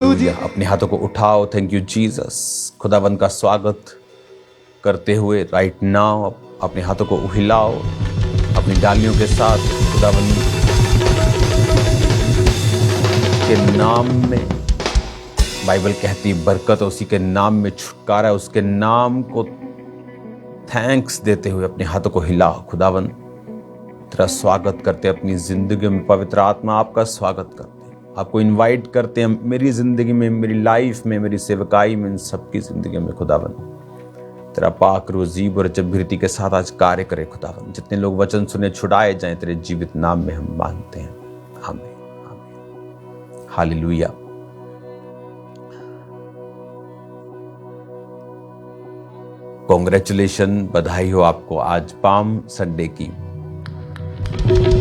Hallelujah. अपने हाथों को उठाओ। Thank you Jesus. खुदावन का स्वागत करते हुए राइट नाउ अपने हाथों को हिलाओ अपनी डालियों के साथ। खुदावन के नाम में बाइबल कहती बरकत, उसी के नाम में छुटकारा, उसके नाम को थैंक्स देते हुए अपने हाथों को हिलाओ। खुदावन तेरा स्वागत करते हैं अपनी जिंदगी में। पवित्र आत्मा आपका स्वागत करते हैं, आपको इनवाइट करते हैं मेरी जिंदगी में, मेरी लाइफ में, मेरी सेवकाई में, इन सबकी जिंदगी में। खुदावन तेरा पाक रूजीब और जबरीति के साथ आज कार्य करे। खुदावन जितने लोग वचन सुने छुड़ाए जाएं तेरे जीवित नाम में हम मांगते हैं। आमीन आमीन। हालेलुया। कॉन्ग्रेचुलेशन, बधाई हो आपको आज पाम संडे की।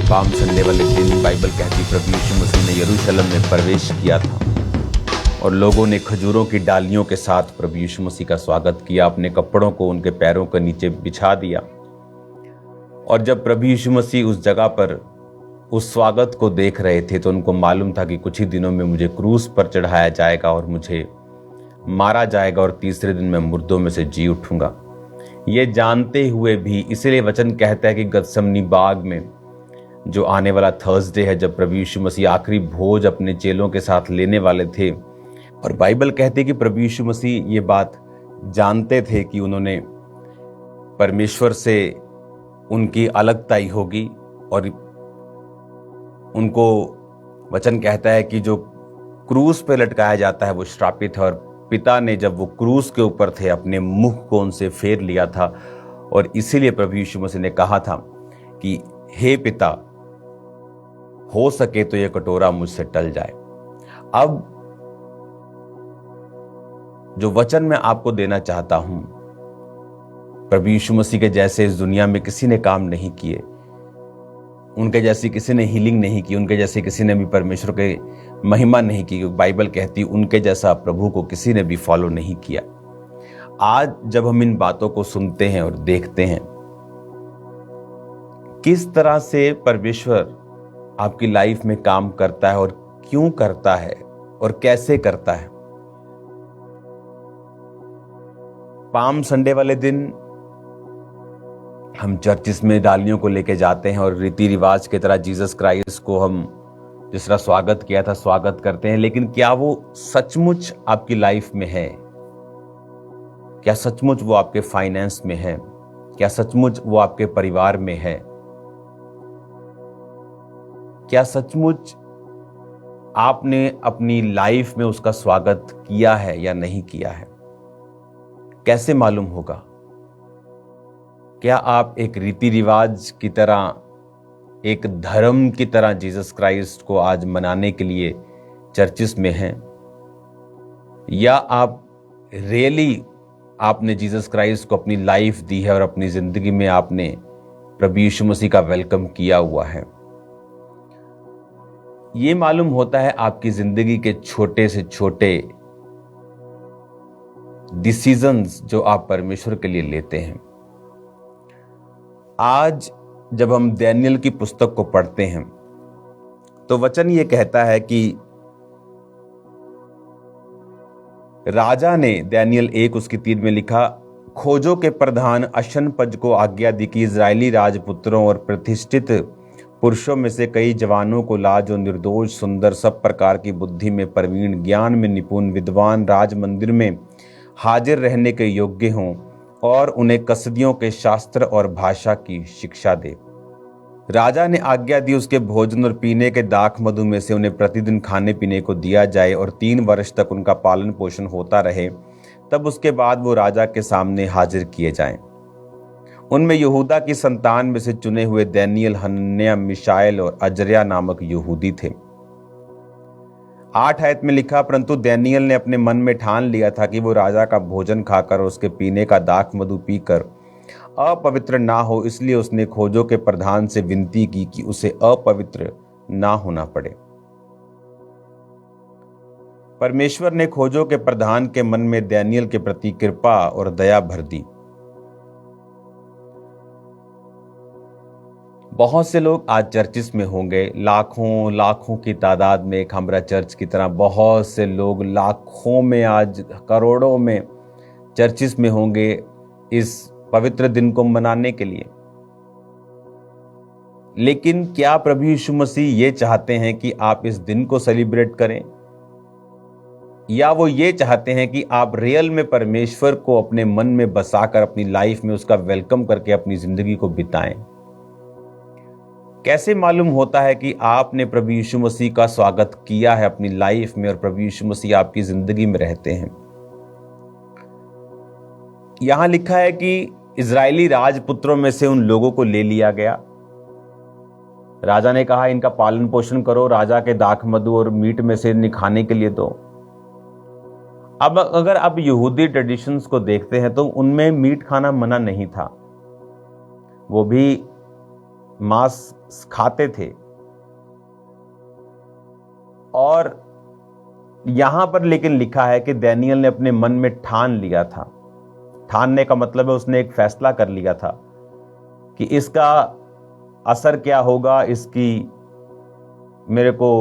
पाम संडे वाले दिन बाइबल कहती प्रभु यीशु मसीह ने यरूशलेम में प्रवेश किया था और लोगों ने खजूरों की डालियों के साथ प्रभु यीशु मसीह का स्वागत किया। अपने कपड़ों को उनके पैरों के नीचे बिछा दिया और जब प्रभु यीशु मसीह उस जगह पर उस स्वागत को देख रहे थे तो उनको मालूम था कि कुछ ही दिनों में मुझे क्रूस पर चढ़ाया जाएगा और मुझे मारा जाएगा और तीसरे दिन मैं मुर्दों में से जी उठूंगा। ये जानते हुए भी, इसीलिए वचन कहता है कि गतसमनी बाग में जो आने वाला थर्सडे है, जब प्रभु यीशु मसीह आखिरी भोज अपने चेलों के साथ लेने वाले थे, और बाइबल कहती है कि प्रभु यीशु मसीह ये बात जानते थे कि उन्होंने परमेश्वर से उनकी अलगताई होगी और उनको वचन कहता है कि जो क्रूस पे लटकाया जाता है वो श्रापित है। और पिता ने जब वो क्रूस के ऊपर थे अपने मुख को उनसे फेर लिया था और इसीलिए प्रभु यीशु मसीह ने कहा था कि हे पिता, हो सके तो ये कटोरा मुझसे टल जाए। अब जो वचन मैं आपको देना चाहता हूं, प्रभु यीशु मसीह के जैसे इस दुनिया में किसी ने काम नहीं किए, उनके जैसी किसी ने हीलिंग नहीं की, उनके जैसे किसी ने भी परमेश्वर के महिमा नहीं की। बाइबल कहती उनके जैसा प्रभु को किसी ने भी फॉलो नहीं किया। आज जब हम इन बातों को सुनते हैं और देखते हैं किस तरह से परमेश्वर आपकी लाइफ में काम करता है और क्यों करता है और कैसे करता है। पाम संडे वाले दिन हम चर्चिस में डालियों को लेके जाते हैं और रीति रिवाज की तरह जीसस क्राइस्ट को हम जिस तरह स्वागत किया था स्वागत करते हैं, लेकिन क्या वो सचमुच आपकी लाइफ में है? क्या सचमुच वो आपके फाइनेंस में है? क्या सचमुच वो आपके परिवार में है? क्या सचमुच आपने अपनी लाइफ में उसका स्वागत किया है या नहीं किया है? कैसे मालूम होगा? क्या आप एक रीति रिवाज की तरह, एक धर्म की तरह जीसस क्राइस्ट को आज मनाने के लिए चर्चिस में हैं, या आप रियली आपने जीसस क्राइस्ट को अपनी लाइफ दी है और अपनी जिंदगी में आपने प्रभु यीशु मसीह का वेलकम किया हुआ है? ये मालूम होता है आपकी जिंदगी के छोटे से छोटे डिसीजंस जो आप परमेश्वर के लिए लेते हैं। आज जब हम डैनियल की पुस्तक को पढ़ते हैं तो वचन ये कहता है कि राजा ने डैनियल 1 उसकी 3 में लिखा, खोजों के प्रधान अशनपज को आज्ञा दी कि इजरायली राजपुत्रों और प्रतिष्ठित पुरुषों में से कई जवानों को ला जो निर्दोष, सुंदर, सब प्रकार की बुद्धि में प्रवीण, ज्ञान में निपुण, विद्वान, राज मंदिर में हाजिर रहने के योग्य हों और उन्हें कसदियों के शास्त्र और भाषा की शिक्षा दे। राजा ने आज्ञा दी उसके भोजन और पीने के दाख मधु में से उन्हें प्रतिदिन खाने पीने को दिया जाए और 3 वर्ष तक उनका पालन पोषण होता रहे। तब उसके बाद वो राजा के सामने हाजिर किए जाएं। उनमें यहूदा की संतान में से चुने हुए डैनियल, हनन्याह, मिशाएल और अजर्या नामक यहूदी थे। 8 आयत में लिखा, परंतु डैनियल ने अपने मन में ठान लिया था कि वो राजा का भोजन खाकर और उसके पीने का दाख मधु पीकर अपवित्र ना हो, इसलिए उसने खोजों के प्रधान से विनती की कि उसे अपवित्र ना होना पड़े। परमेश्वर ने खोजों के प्रधान के मन में डैनियल के प्रति कृपा और दया भर दी। बहुत से लोग आज चर्चिस में होंगे, लाखों लाखों की तादाद में, एक हमरा चर्च की तरह बहुत से लोग लाखों में, आज करोड़ों में चर्चिस में होंगे इस पवित्र दिन को मनाने के लिए। लेकिन क्या प्रभु यीशु मसीह ये चाहते हैं कि आप इस दिन को सेलिब्रेट करें, या वो ये चाहते हैं कि आप रियल में परमेश्वर को अपने मन में बसाकर अपनी लाइफ में उसका वेलकम करके अपनी जिंदगी को बिताएं? कैसे मालूम होता है कि आपने प्रभु यीशु मसीह का स्वागत किया है अपनी लाइफ में और प्रभु यीशु मसीह आपकी जिंदगी में रहते हैं? यहां लिखा है कि इजरायली राजपुत्रों में से उन लोगों को ले लिया गया। राजा ने कहा इनका पालन पोषण करो, राजा के दाख मधु और मीट में से खाने के लिए दो। अब अगर आप यहूदी ट्रेडिशंस को देखते हैं तो उनमें मीट खाना मना नहीं था, वो भी मांस खाते थे। और यहां पर लेकिन लिखा है कि दानियल ने अपने मन में ठान लिया था। ठानने का मतलब है उसने एक फैसला कर लिया था कि इसका असर क्या होगा, इसकी मेरे को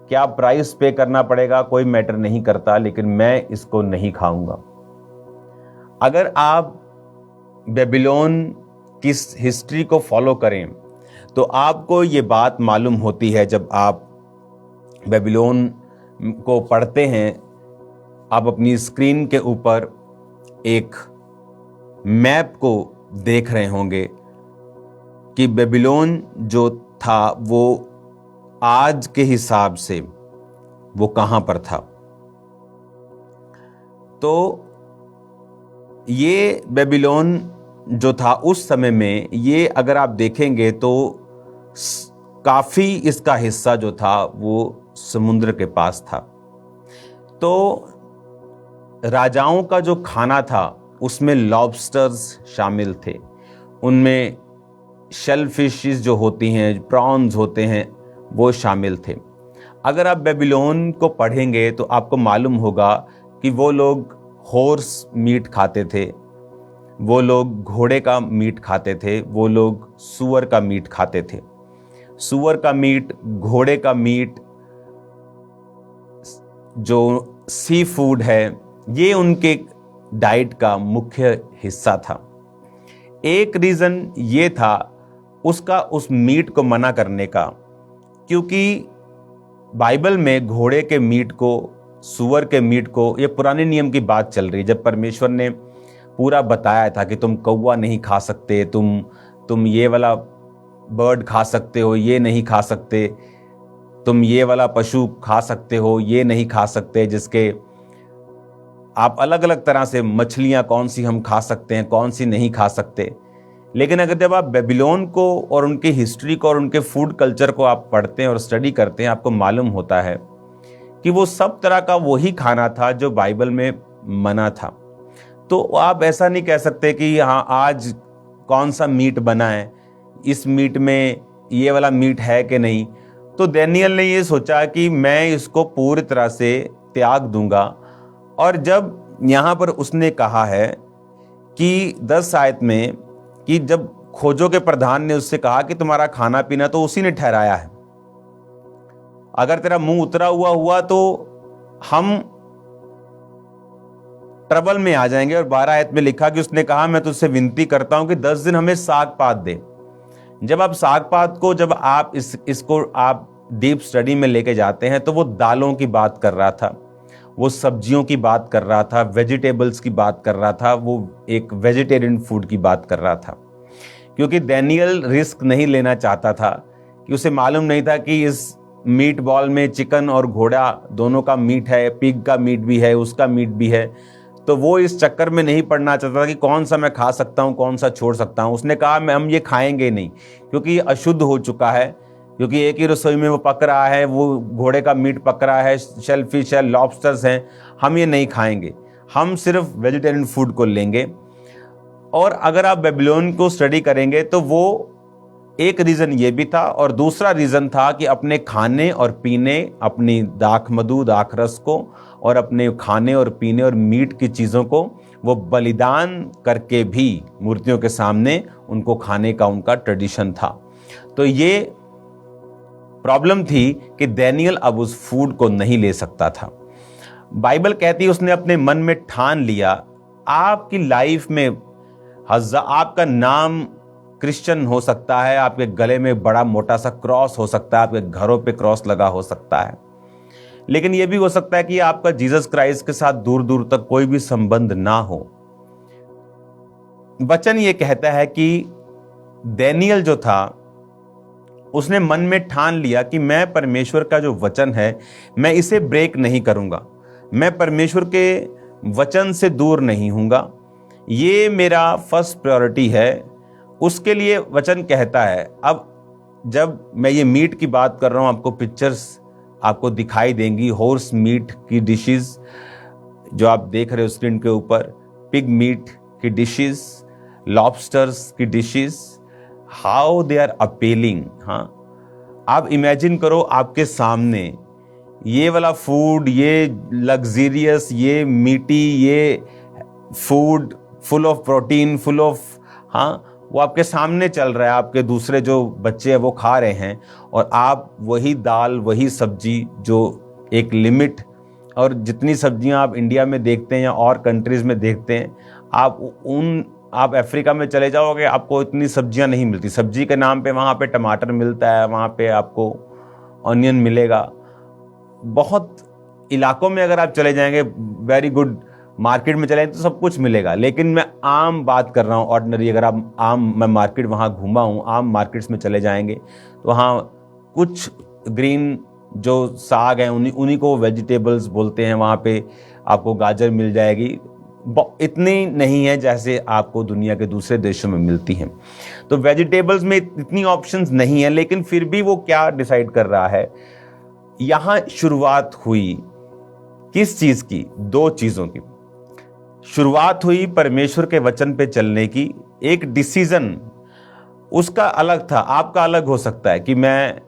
क्या प्राइस पे करना पड़ेगा, कोई मैटर नहीं करता, लेकिन मैं इसको नहीं खाऊंगा। अगर आप बेबीलोन की हिस्ट्री को फॉलो करें तो आपको ये बात मालूम होती है। जब आप बेबीलोन को पढ़ते हैं, आप अपनी स्क्रीन के ऊपर एक मैप को देख रहे होंगे कि बेबीलोन जो था वो आज के हिसाब से वो कहां पर था। तो ये बेबीलोन जो था उस समय में, ये अगर आप देखेंगे तो काफी इसका हिस्सा जो था वो समुद्र के पास था। तो राजाओं का जो खाना था उसमें लॉबस्टर्स शामिल थे, उनमें शेल फिशेस जो होती हैं, प्रॉन्स होते हैं, वो शामिल थे। अगर आप बेबीलोन को पढ़ेंगे तो आपको मालूम होगा कि वो लोग हॉर्स मीट खाते थे, वो लोग घोड़े का मीट खाते थे, वो लोग सूअर का मीट खाते थे। सूअर का मीट, घोड़े का मीट, जो सी फूड है, ये उनके डाइट का मुख्य हिस्सा था। एक रीजन ये था उसका उस मीट को मना करने का, क्योंकि बाइबल में घोड़े के मीट को, सूअर के मीट को, ये पुराने नियम की बात चल रही, जब परमेश्वर ने पूरा बताया था कि तुम कौवा नहीं खा सकते, तुम ये वाला बर्ड खा सकते हो, ये नहीं खा सकते, तुम ये वाला पशु खा सकते हो, ये नहीं खा सकते, जिसके आप अलग अलग तरह से मछलियां कौन सी हम खा सकते हैं, कौन सी नहीं खा सकते। लेकिन अगर जब आप बेबीलोन को और उनकी हिस्ट्री को और उनके फूड कल्चर को आप पढ़ते हैं और स्टडी करते हैं, आपको मालूम होता है कि वो सब तरह का वही खाना था जो बाइबल में मना था। तो आप ऐसा नहीं कह सकते कि हाँ आज कौन सा मीट बना है, इस मीट में ये वाला मीट है कि नहीं। तो दानियल ने ये सोचा कि मैं इसको पूरी तरह से त्याग दूंगा। और जब यहाँ पर उसने कहा है कि 10 आयत में कि जब खोजों के प्रधान ने उससे कहा कि तुम्हारा खाना पीना तो उसी ने ठहराया है, अगर तेरा मुंह उतरा हुआ तो हम ट्रबल में आ जाएंगे। और 12 आयत में लिखा कि उसने कहा मैं तुझसे विनती करता हूं कि 10 दिन हमें साग पात दे। जब आप साग पात को, जब आप इसको आप डीप स्टडी में लेके जाते हैं तो वो दालों की बात कर रहा था, वो सब्जियों की बात कर रहा था, वेजिटेबल्स की बात कर रहा था, वो एक वेजिटेरियन फूड की बात कर रहा था। क्योंकि डैनियल रिस्क नहीं लेना चाहता था, कि उसे मालूम नहीं था कि इस मीट बॉल में चिकन और घोड़ा दोनों का मीट है, पिग का मीट भी है, उसका मीट भी है। तो वो इस चक्कर में नहीं पड़ना चाहता कि कौन सा मैं खा सकता हूँ, कौन सा छोड़ सकता हूँ। उसने कहा हम ये खाएंगे नहीं, क्योंकि ये अशुद्ध हो चुका है, क्योंकि एक ही रसोई में वो पक रहा है, वो घोड़े का मीट पक रहा है, शेल फिश है, लॉबस्टर्स हैं, हम ये नहीं खाएंगे, हम सिर्फ वेजिटेरियन फूड को लेंगे। और अगर आप बेबीलोन को स्टडी करेंगे तो वो एक रीज़न ये भी था, और दूसरा रीज़न था कि अपने खाने और पीने, अपनी दाख मधु दाख रस को और अपने खाने और पीने और मीट की चीज़ों को वो बलिदान करके भी मूर्तियों के सामने उनको खाने का उनका ट्रेडिशन था। तो ये प्रॉब्लम थी कि दानियल अब उस फूड को नहीं ले सकता था। बाइबल कहती है उसने अपने मन में ठान लिया। आपकी लाइफ में आपका नाम क्रिश्चियन हो सकता है, आपके गले में बड़ा मोटा सा क्रॉस हो सकता है, आपके घरों पे क्रॉस लगा हो सकता है, लेकिन यह भी हो सकता है कि आपका जीसस क्राइस्ट के साथ दूर दूर तक कोई भी संबंध ना हो। वचन ये कहता है कि दानियल जो था उसने मन में ठान लिया कि मैं परमेश्वर का जो वचन है मैं इसे ब्रेक नहीं करूंगा, मैं परमेश्वर के वचन से दूर नहीं हूंगा, ये मेरा फर्स्ट प्रायोरिटी है। उसके लिए वचन कहता है, अब जब मैं ये मीट की बात कर रहा हूं, आपको पिक्चर्स आपको दिखाई देंगी, हॉर्स मीट की डिशेस जो आप देख रहे हो स्क्रीन के ऊपर, पिग मीट की डिशेस, लॉबस्टर्स की dishes, how they are appealing. हाँ, आप इमेजिन करो आपके सामने ये वाला फूड, ये लग्जरियस, ये मीटी, ये food full of protein, full of, हाँ, वो आपके सामने चल रहा है, आपके दूसरे जो बच्चे हैं वो खा रहे हैं, और आप वही दाल, वही सब्जी जो एक लिमिट, और जितनी सब्जियां आप इंडिया में देखते हैं या और कंट्रीज में देखते हैं, आप अफ्रीका में चले जाओगे आपको इतनी सब्जियां नहीं मिलती। सब्जी के नाम पे वहाँ पे टमाटर मिलता है, वहाँ पे आपको ऑनियन मिलेगा। बहुत इलाकों में अगर आप चले जाएंगे, वेरी गुड मार्केट में चले तो सब कुछ मिलेगा, लेकिन मैं आम बात कर रहा हूँ, ऑर्डिनरी। अगर आप मैं मार्केट वहाँ घूमा हूँ, आम मार्केट्स में चले जाएंगे तो वहाँ कुछ ग्रीन जो साग हैं उन्हीं को वेजिटेबल्स बोलते हैं। वहाँ पे आपको गाजर मिल जाएगी, इतनी नहीं है जैसे आपको दुनिया के दूसरे देशों में मिलती हैं। तो वेजिटेबल्स में इतनी ऑप्शंस नहीं है, लेकिन फिर भी वो क्या डिसाइड कर रहा है। यहां शुरुआत हुई किस चीज की? दो चीजों की शुरुआत हुई, परमेश्वर के वचन पे चलने की। एक डिसीजन उसका अलग था, आपका अलग हो सकता है कि मैं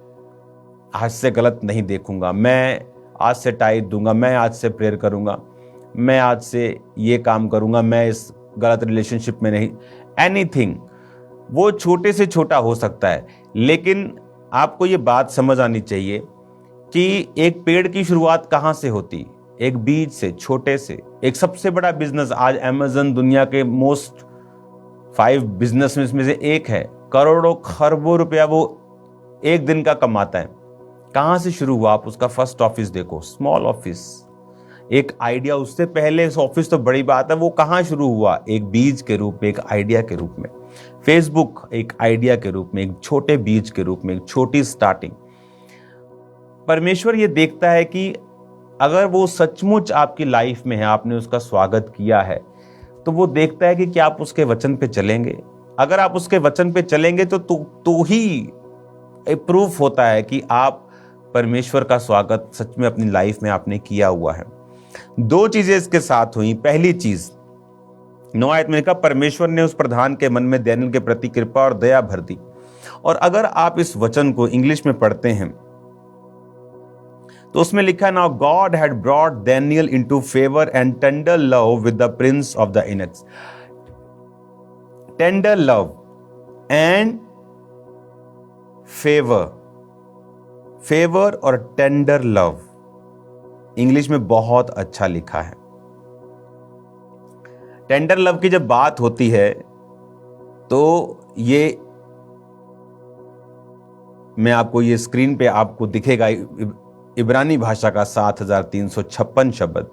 आज से गलत नहीं देखूंगा, मैं आज से टाइट दूंगा, मैं आज से प्रेयर करूंगा, मैं आज से ये काम करूंगा, मैं इस गलत रिलेशनशिप में नहीं, एनीथिंग। वो छोटे से छोटा हो सकता है, लेकिन आपको ये बात समझ आनी चाहिए कि एक पेड़ की शुरुआत कहां से होती? एक बीज से, छोटे से। एक सबसे बड़ा बिजनेस आज अमेज़न दुनिया के मोस्ट 5 बिजनेस में से एक है, करोड़ों खरबों रुपया वो एक दिन का कमाता है। कहां से शुरू हुआ? आप उसका फर्स्ट ऑफिस देखो, स्मॉल ऑफिस, एक आइडिया। उससे पहले इस ऑफिस तो बड़ी बात है, वो कहां शुरू हुआ? एक बीज के रूप में, एक आइडिया के रूप में। फेसबुक एक आइडिया के रूप में, एक छोटे बीज के रूप में, एक छोटी स्टार्टिंग। परमेश्वर ये देखता है कि अगर वो सचमुच आपकी लाइफ में है, आपने उसका स्वागत किया है, तो वो देखता है कि क्या आप उसके वचन पे चलेंगे। अगर आप उसके वचन पे चलेंगे तो ही एक प्रूफ होता है कि आप परमेश्वर का स्वागत सच में अपनी लाइफ में आपने किया हुआ है। दो चीजें इसके साथ हुई। पहली चीज, 9 आयत में लिखा, परमेश्वर ने उस प्रधान के मन में दानियेल के प्रति कृपा और दया भर दी। और अगर आप इस वचन को इंग्लिश में पढ़ते हैं तो उसमें लिखा है, now God had brought Daniel into favour and tender love with the prince of the eunuchs. Tender love and favour, favour और टेंडर लव इंग्लिश में बहुत अच्छा लिखा है। टेंडर लव की जब बात होती है तो ये मैं आपको ये स्क्रीन पे आपको दिखेगा, इब्रानी भाषा का 7356 शब्द।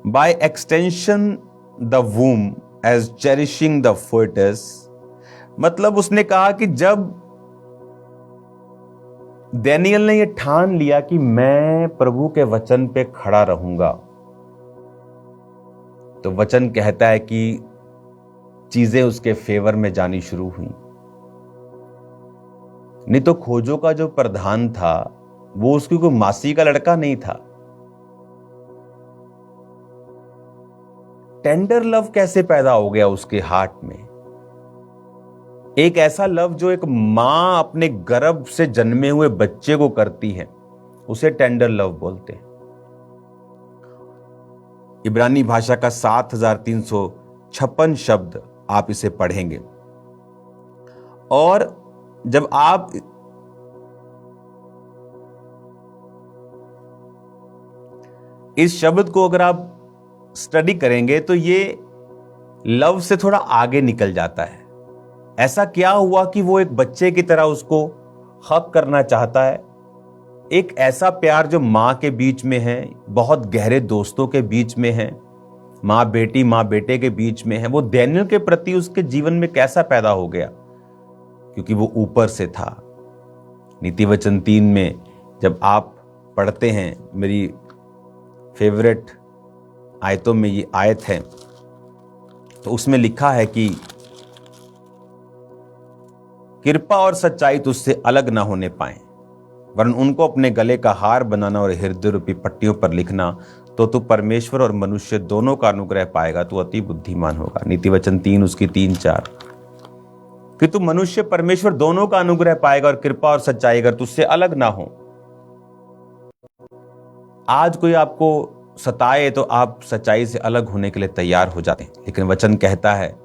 By extension the womb as cherishing the fortress. मतलब उसने कहा कि जब दानियल ने यह ठान लिया कि मैं प्रभु के वचन पे खड़ा रहूंगा, तो वचन कहता है कि चीजें उसके फेवर में जानी शुरू हुई। नहीं तो खोजों का जो प्रधान था वो उसकी कोई मासी का लड़का नहीं था। टेंडर लव कैसे पैदा हो गया उसके हार्ट में? एक ऐसा लव जो एक मां अपने गर्भ से जन्मे हुए बच्चे को करती है, उसे टेंडर लव बोलते हैं। इब्रानी भाषा का 7356 शब्द आप इसे पढ़ेंगे। और जब आप इस शब्द को अगर आप स्टडी करेंगे तो ये लव से थोड़ा आगे निकल जाता है। ऐसा क्या हुआ कि वो एक बच्चे की तरह उसको हक करना चाहता है। एक ऐसा प्यार जो माँ के बीच में है, बहुत गहरे दोस्तों के बीच में है, माँ बेटी माँ बेटे के बीच में है, वो डैनियल के प्रति उसके जीवन में कैसा पैदा हो गया? क्योंकि वो ऊपर से था। नीति वचन 3 में जब आप पढ़ते हैं, मेरी फेवरेट आयतों में ये आयत है, तो उसमें लिखा है कि कृपा और सच्चाई तुझसे अलग ना होने पाए, वरन उनको अपने गले का हार बनाना और हृदय रूपी पट्टियों पर लिखना, तो तू परमेश्वर और मनुष्य दोनों का अनुग्रह पाएगा, तू अति बुद्धिमान होगा। नीति वचन 3 उसकी 3-4 कि तू मनुष्य परमेश्वर दोनों का अनुग्रह पाएगा और कृपा और सच्चाई अगर तुझसे अलग ना हो। आज कोई आपको सताए तो आप सच्चाई से अलग होने के लिए तैयार हो जाते हैं, लेकिन वचन कहता है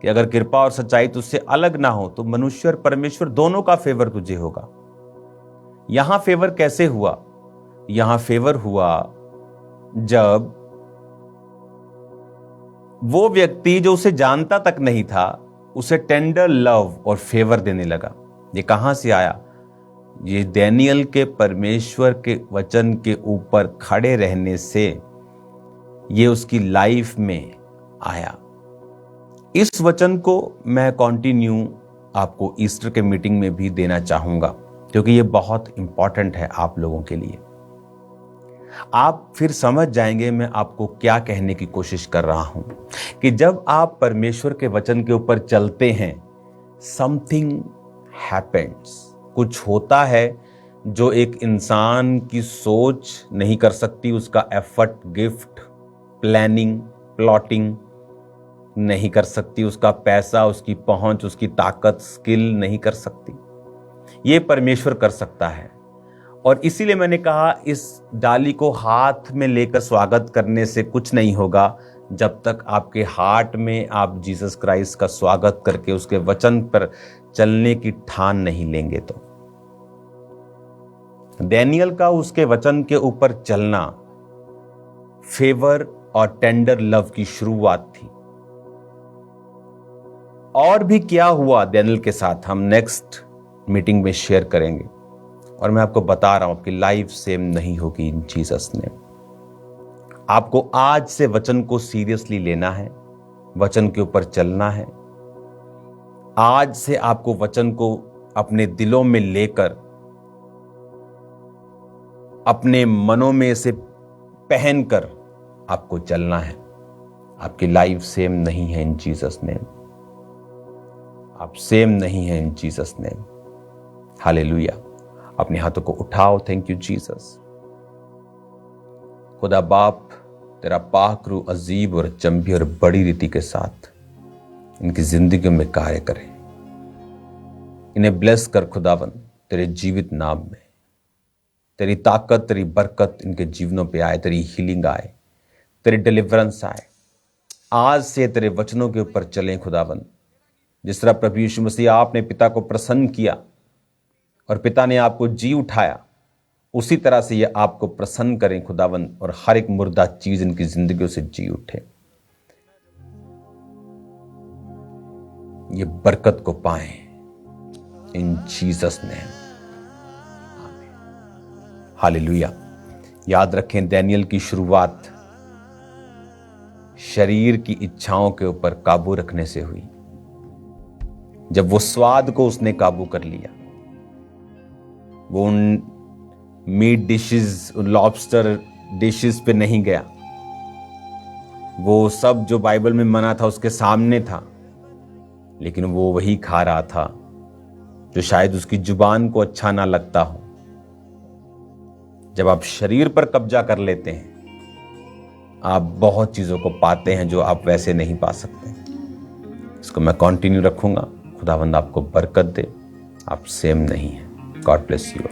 कि अगर कृपा और सच्चाई तुझसे अलग ना हो तो मनुष्य और परमेश्वर दोनों का फेवर तुझे होगा। यहां फेवर कैसे हुआ? यहां फेवर हुआ जब वो व्यक्ति जो उसे जानता तक नहीं था उसे टेंडर लव और फेवर देने लगा। ये कहां से आया? ये डैनियल के परमेश्वर के वचन के ऊपर खड़े रहने से ये उसकी लाइफ में आया। इस वचन को मैं कंटिन्यू आपको ईस्टर के मीटिंग में भी देना चाहूंगा, क्योंकि ये बहुत इंपॉर्टेंट है आप लोगों के लिए। आप फिर समझ जाएंगे मैं आपको क्या कहने की कोशिश कर रहा हूं कि जब आप परमेश्वर के वचन के ऊपर चलते हैं, समथिंग हैपेंस, कुछ होता है जो एक इंसान की सोच नहीं कर सकती, उसका एफर्ट, गिफ्ट, प्लानिंग, प्लॉटिंग नहीं कर सकती, उसका पैसा, उसकी पहुंच, उसकी ताकत, स्किल नहीं कर सकती। ये परमेश्वर कर सकता है। और इसीलिए मैंने कहा इस डाली को हाथ में लेकर स्वागत करने से कुछ नहीं होगा जब तक आपके हार्ट में आप जीसस क्राइस्ट का स्वागत करके उसके वचन पर चलने की ठान नहीं लेंगे। तो डैनियल का उसके वचन के ऊपर चलना फेवर और टेंडर लव की शुरुआत थी। और भी क्या हुआ डैनियल के साथ हम नेक्स्ट मीटिंग में शेयर करेंगे। और मैं आपको बता रहा हूं आपकी लाइफ सेम नहीं होगी इन जीसस ने। आपको आज से वचन को सीरियसली लेना है, वचन के ऊपर चलना है। आज से आपको वचन को अपने दिलों में लेकर अपने मनों में से पहनकर आपको चलना है। आपकी लाइफ सेम नहीं है इन जीसस नेम। आप सेम नहीं है इन जीसस नेम। हालेलुया। अपने हाथों को उठाओ। Thank you Jesus. खुदा बाप तेरा पाक रूह अजीब और अचंभी और बड़ी रीति के साथ इनकी जिंदगी में कार्य करे। इन्हें ब्लेस कर खुदावन, तेरे जीवित नाम में तेरी ताकत, तेरी बरकत इनके जीवनों पे आए, तेरी हीलिंग आए, तेरी डिलीवरेंस आए। आज से तेरे वचनों के ऊपर चलें खुदावन। जिस तरह प्रभु यीशु मसीह आपने पिता को प्रसन्न किया और पिता ने आपको जी उठाया, उसी तरह से ये आपको प्रसन्न करें खुदावन, और हर एक मुर्दा चीज इनकी जिंदगियों से जी उठे। ये बरकत को पाएं इन जीसस नेम। हालेलुया। याद रखें डैनियल की शुरुआत शरीर की इच्छाओं के ऊपर काबू रखने से हुई। जब वो स्वाद को उसने काबू कर लिया, वो उन मीट डिशेस, उन लॉबस्टर डिशेस पे नहीं गया। वो सब जो बाइबल में मना था उसके सामने था, लेकिन वो वही खा रहा था जो शायद उसकी जुबान को अच्छा ना लगता हो। जब आप शरीर पर कब्जा कर लेते हैं, आप बहुत चीजों को पाते हैं जो आप वैसे नहीं पा सकते। इसको मैं कंटिन्यू रखूंगा। खुदावंद आपको बरकत दे। आप सेम नहीं है। God bless you.